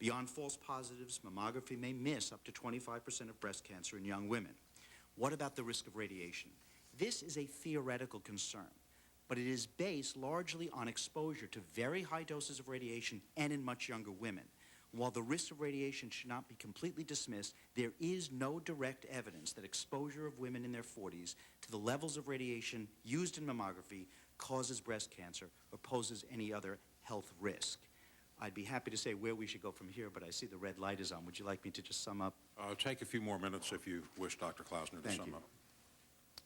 Beyond false positives, mammography may miss up to 25% of breast cancer in young women. What about the risk of radiation? This is a theoretical concern, but it is based largely on exposure to very high doses of radiation and in much younger women. While the risk of radiation should not be completely dismissed, there is no direct evidence that exposure of women in their 40s to the levels of radiation used in mammography causes breast cancer or poses any other health risk. I'd be happy to say where we should go from here, but I see the red light is on. Would you like me to just sum up? Take a few more minutes if you wish, Dr. Klausner, to sum up.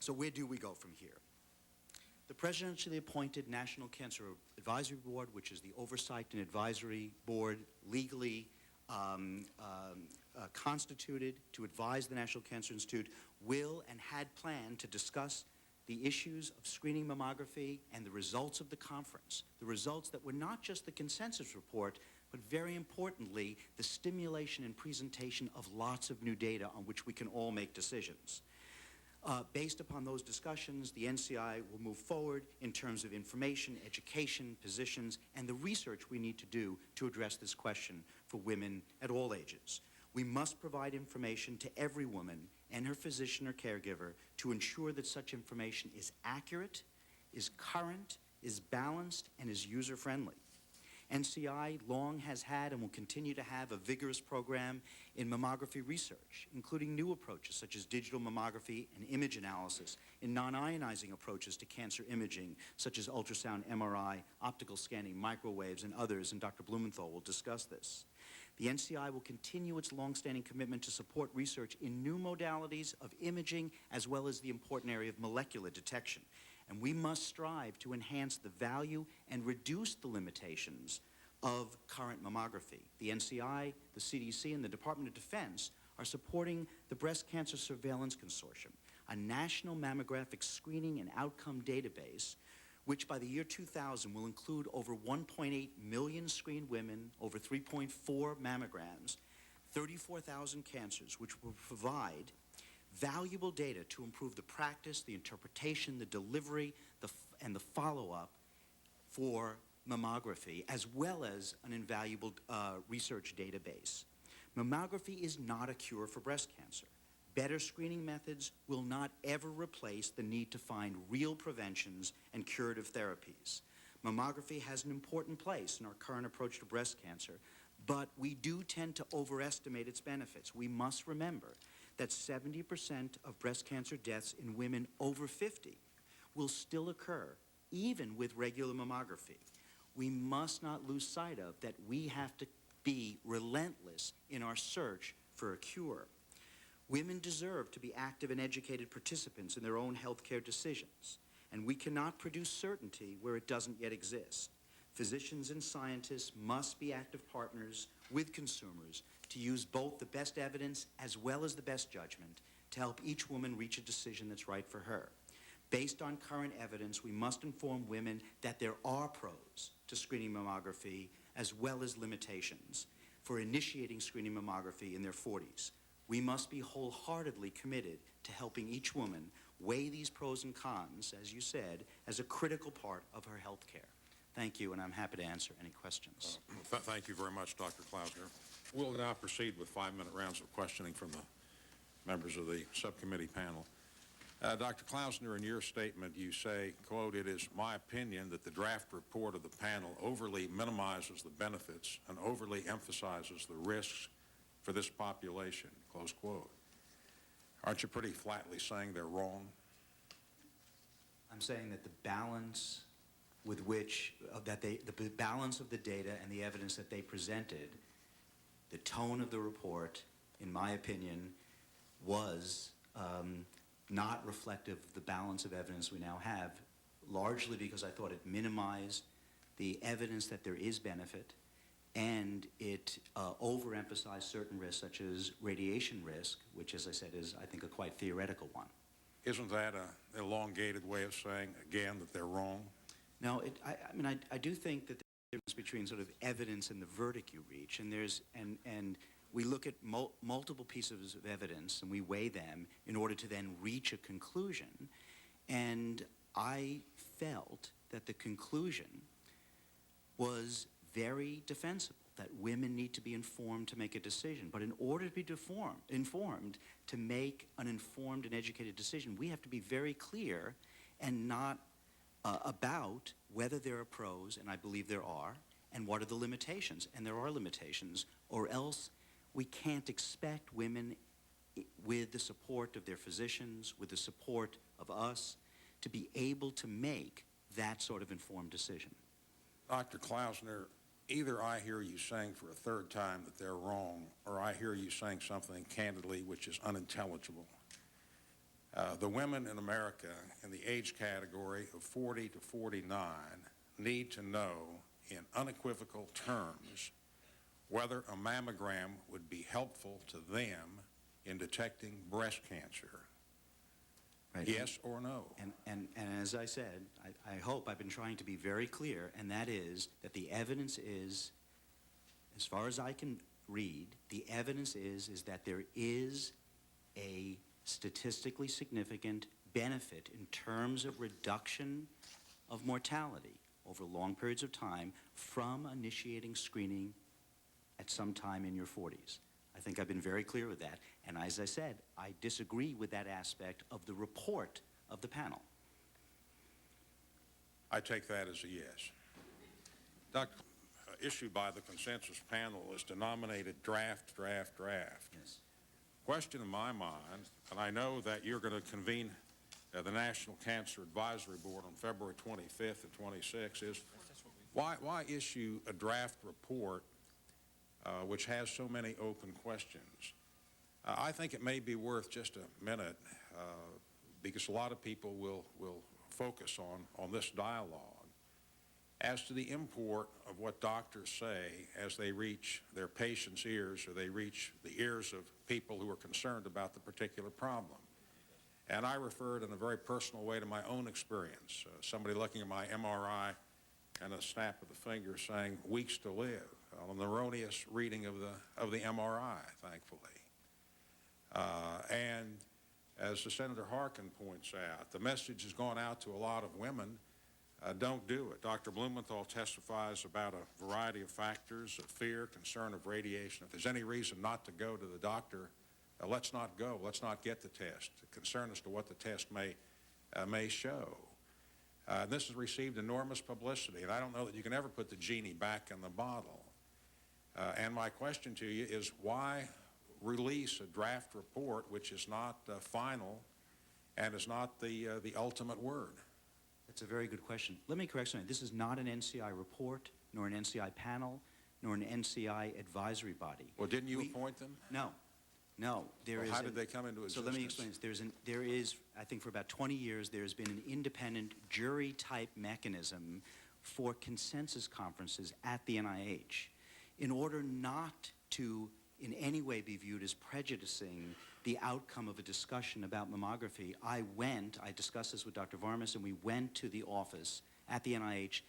So where do we go from here? The presidentially appointed National Cancer Advisory Board, which is the oversight and advisory board legally constituted to advise the National Cancer Institute, will and had planned to discuss the issues of screening mammography and the results of the conference, the results that were not just the consensus report, but very importantly, the stimulation and presentation of lots of new data on which we can all make decisions. Based upon those discussions, the NCI will move forward in terms of information, education, positions, and the research we need to do to address this question for women at all ages. We must provide information to every woman and her physician or caregiver to ensure that such information is accurate, is current, is balanced, and is user-friendly. NCI long has had and will continue to have a vigorous program in mammography research, including new approaches such as digital mammography and image analysis, in non-ionizing approaches to cancer imaging, such as ultrasound, MRI, optical scanning, microwaves, and others, and Dr. Blumenthal will discuss this. The NCI will continue its longstanding commitment to support research in new modalities of imaging, as well as the important area of molecular detection. And we must strive to enhance the value and reduce the limitations of current mammography. The NCI, the CDC, and the Department of Defense are supporting the Breast Cancer Surveillance Consortium, a national mammographic screening and outcome database which by the year 2000 will include over 1.8 million screened women, over 3.4 mammograms, 34,000 cancers, which will provide valuable data to improve the practice, the interpretation, the delivery, and the follow-up for mammography, as well as an invaluable research database. Mammography is not a cure for breast cancer. Better screening methods will not ever replace the need to find real preventions and curative therapies. Mammography has an important place in our current approach to breast cancer, but we do tend to overestimate its benefits. We must remember that 70% of breast cancer deaths in women over 50 will still occur, even with regular mammography. We must not lose sight of that we have to be relentless in our search for a cure. Women deserve to be active and educated participants in their own healthcare decisions, and we cannot produce certainty where it doesn't yet exist. Physicians and scientists must be active partners with consumers to use both the best evidence as well as the best judgment to help each woman reach a decision that's right for her. Based on current evidence, we must inform women that there are pros to screening mammography as well as limitations for initiating screening mammography in their 40s. We must be wholeheartedly committed to helping each woman weigh these pros and cons, as you said, as a critical part of her health care. Thank you, and I'm happy to answer any questions. Thank you very much, Dr. Klausner. We'll now proceed with 5-minute rounds of questioning from the members of the subcommittee panel. Dr. Klausner, in your statement, you say, quote, "It is my opinion that the draft report of the panel overly minimizes the benefits and overly emphasizes the risks for this population," close quote. Aren't you pretty flatly saying they're wrong? I'm saying that the balance with which, the balance of the data and the evidence that they presented, the tone of the report, in my opinion, was not reflective of the balance of evidence we now have, largely because I thought it minimized the evidence that there is benefit, and it overemphasized certain risks, such as radiation risk, which, as I said, is, I think, a quite theoretical one. Isn't that an elongated way of saying, again, that they're wrong? No, I do think that there's a difference between sort of evidence and the verdict you reach, and we look at multiple pieces of evidence and we weigh them in order to then reach a conclusion, and I felt that the conclusion was very defensible. that women need to be informed to make a decision. But in order to be informed to make an informed and educated decision, we have to be very clear and not about whether there are pros, and I believe there are, and what are the limitations. And there are limitations, or else we can't expect women, with the support of their physicians, with the support of us, to be able to make that sort of informed decision. Dr. Klausner, either I hear you saying for a third time that they're wrong, or I hear you saying something candidly which is unintelligible. The women in America in the age category of 40 to 49 need to know in unequivocal terms whether a mammogram would be helpful to them in detecting breast cancer. Right. Yes or no? And as I said, I hope I've been trying to be very clear, and that is that the evidence is, as far as I can read, the evidence is that there is a statistically significant benefit in terms of reduction of mortality over long periods of time from initiating screening at some time in your 40s. I think I've been very clear with that. And as I said, I disagree with that aspect of the report of the panel. I take that as a yes. Dr. Issued by the consensus panel is denominated draft. Yes. Question in my mind, and I know that you're going to convene the National Cancer Advisory Board on February 25th and 26th, is why issue a draft report which has so many open questions? I think it may be worth just a minute because a lot of people will focus on this dialogue as to the import of what doctors say as they reach their patients' ears or they reach the ears of people who are concerned about the particular problem. And I referred in a very personal way to my own experience. Somebody looking at my MRI and a snap of the finger saying, "Weeks to live," an erroneous reading of the MRI, thankfully. And as Senator Harkin points out, the message has gone out to a lot of women. Don't do it. Dr. Blumenthal testifies about a variety of factors of fear, concern of radiation. If there's any reason not to go to the doctor, let's not go. Let's not get the test. Concern as to what the test may show. This has received enormous publicity, and I don't know that you can ever put the genie back in the bottle. And my question to you is, why release a draft report which is not final and is not the ultimate word? That's a very good question. Let me correct something. This is not an NCI report, nor an NCI panel, nor an NCI advisory body. Well, didn't you appoint them? No. Well, how did they come into existence? So let me explain this. There is, I think for about 20 years, there's been an independent jury-type mechanism for consensus conferences at the NIH in order not to in any way be viewed as prejudicing the outcome of a discussion about mammography. I discussed this with Dr. Varmus, and we went to the office at the NIH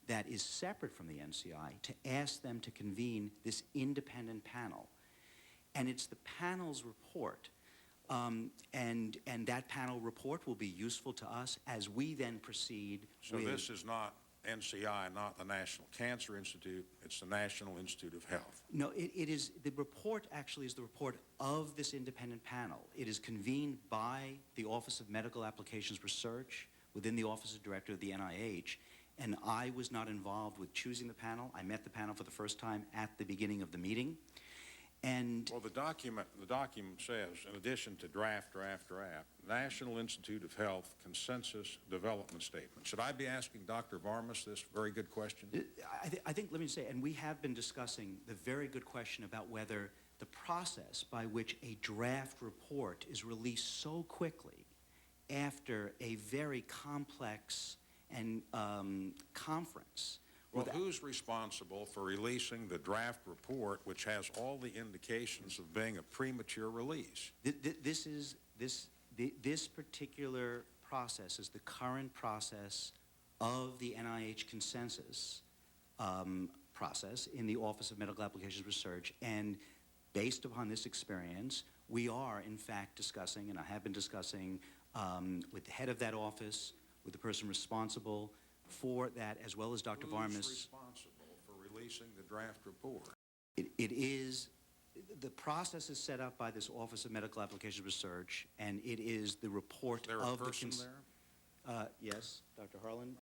that is separate from the NCI to ask them to convene this independent panel. And it's the panel's report, and that panel report will be useful to us as we then proceed. So this is not NCI, not the National Cancer Institute, it's the National Institute of Health. No, it is, the report actually is the report of this independent panel. It is convened by the Office of Medical Applications Research within the Office of Director of the NIH, and I was not involved with choosing the panel. I met the panel for the first time at the beginning of the meeting. And well, the document says, in addition to draft, National Institute of Health Consensus Development Statement. Should I be asking Dr. Varmus this very good question? I think, let me say, and we have been discussing the very good question about whether the process by which a draft report is released so quickly after a very complex and conference. Well, who's responsible for releasing the draft report, which has all the indications of being a premature release? This particular process is the current process of the NIH consensus process in the Office of Medical Applications Research, and based upon this experience, we are in fact discussing, and I have been discussing with the head of that office, with the person responsible for that, as well as Dr. Varmus. Who's responsible for releasing the draft report? It is, the process is set up by this Office of Medical Applications Research, and it is the report Is there a of the... person there? Yes, Dr. Harlan?